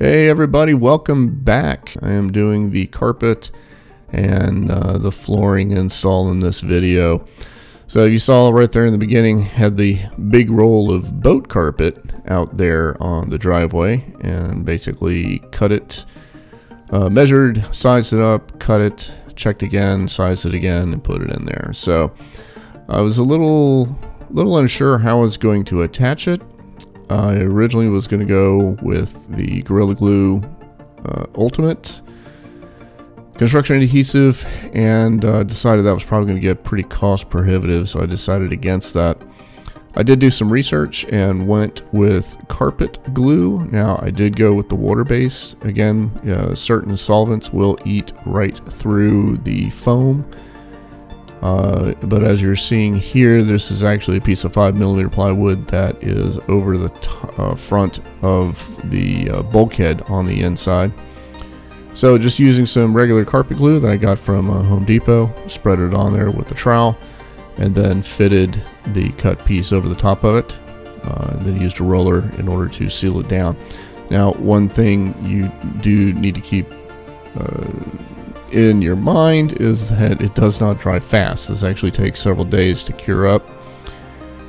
Hey everybody, welcome back. I am doing the carpet and the flooring install in this video. So you saw right there in the beginning, had the big roll of boat carpet out there on the driveway, and basically cut it, measured, sized it up, cut it, checked again, sized it again, and put it in there. So I was a little unsure how I was going to attach it. I originally was going to go with the Gorilla Glue Ultimate construction adhesive, and decided that was probably going to get pretty cost prohibitive, so I decided against that. I did do some research and went with carpet glue. Now I did go with the water-based. Again, certain solvents will eat right through the foam. But as you're seeing here, this is actually a piece of 5mm plywood that is over the front of the bulkhead on the inside. So just using some regular carpet glue that I got from Home Depot, spread it on there with the trowel, and then fitted the cut piece over the top of it. Then used a roller in order to seal it down. Now, one thing you do need to keep in your mind is that it does not dry fast. This actually takes several days to cure up.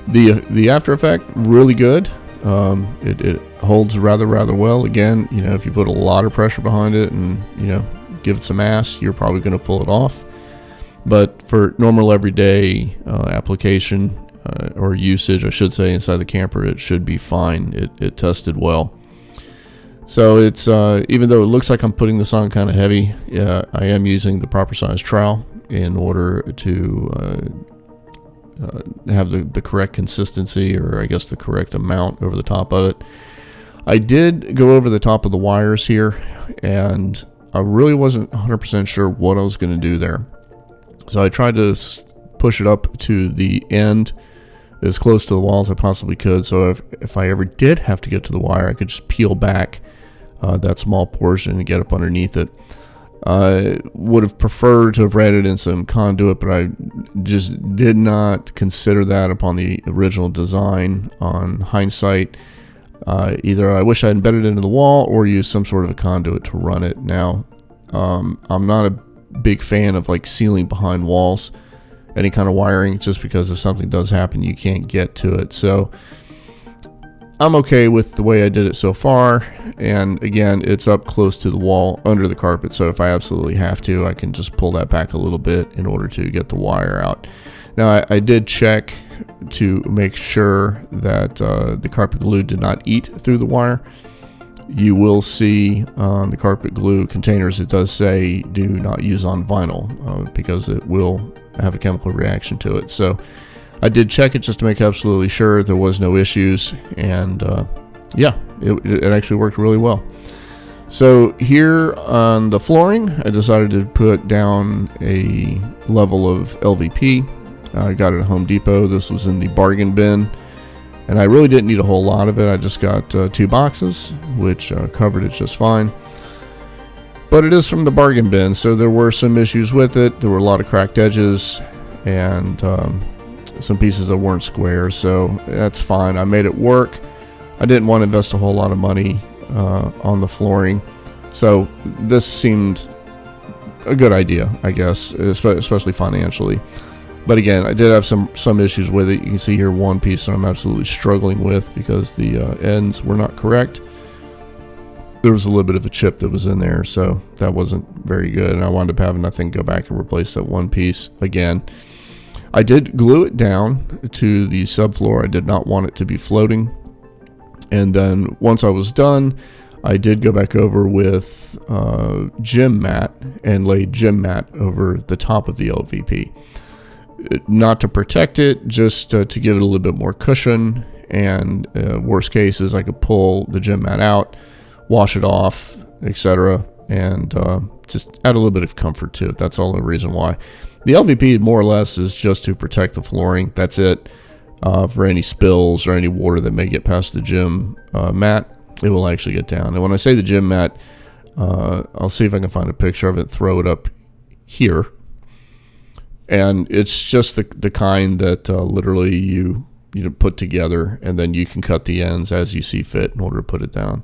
The after effect, really good. It holds rather well. Again, if you put a lot of pressure behind it and give it some ass, you're probably going to pull it off. But for normal everyday application or usage, I should say, inside the camper, it should be fine. It tested well. So it's even though it looks like I'm putting this on kind of heavy, I am using the proper size trowel in order to have the correct consistency, or I guess the correct amount over the top of it. I did go over the top of the wires here, and I really wasn't 100% sure what I was going to do there. So I tried to push it up to the end as close to the wall as I possibly could, so if I ever did have to get to the wire, I could just peel back that small portion and get up underneath it. I would have preferred to have ran it in some conduit, but I just did not consider that upon the original design. On hindsight, either I wish I had embedded it into the wall or used some sort of a conduit to run it. Now, I'm not a big fan of sealing behind walls, any kind of wiring, just because if something does happen, you can't get to it. So I'm okay with the way I did it so far, and again, it's up close to the wall under the carpet, so if I absolutely have to, I can just pull that back a little bit in order to get the wire out. Now, I did check to make sure that the carpet glue did not eat through the wire. You will see on the carpet glue containers, it does say do not use on vinyl because it will have a chemical reaction to it. So I did check it just to make absolutely sure there was no issues, and yeah, it actually worked really well. So here on the flooring, I decided to put down a level of LVP. I got it at Home Depot. This was in the bargain bin, and I really didn't need a whole lot of it. I just got 2 boxes, which covered it just fine. But it is from the bargain bin, so there were some issues with it. There were a lot of cracked edges, and some pieces that weren't square, so that's fine. I made it work. I didn't want to invest a whole lot of money on the flooring, so this seemed a good idea, I guess, especially financially. But again, I did have some issues with it. You can see here one piece that I'm absolutely struggling with because the ends were not correct. There was a little bit of a chip that was in there, so that wasn't very good, and I wound up having to go back and replace that one piece again. I did glue it down to the subfloor. I did not want it to be floating. And then once I was done, I did go back over with gym mat and laid gym mat over the top of the LVP. Not to protect it, just to give it a little bit more cushion. And worst case is I could pull the gym mat out, wash it off, etc. And just add a little bit of comfort to it. That's all the reason why. The LVP more or less is just to protect the flooring. That's it. For any spills or any water that may get past the gym mat, it will actually get down. And when I say the gym mat, I'll see if I can find a picture of it, throw it up here. And it's just the kind that literally you put together, and then you can cut the ends as you see fit in order to put it down.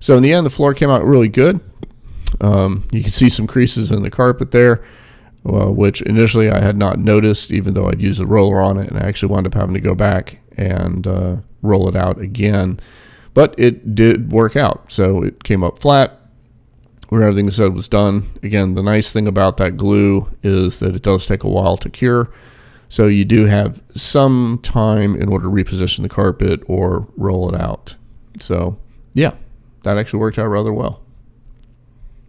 So in the end, the floor came out really good. You can see some creases in the carpet there, which initially I had not noticed, even though I'd used a roller on it, and I actually wound up having to go back and roll it out again. But it did work out. So it came up flat where everything said was done. Again, the nice thing about that glue is that it does take a while to cure. So you do have some time in order to reposition the carpet or roll it out. So yeah, that actually worked out rather well.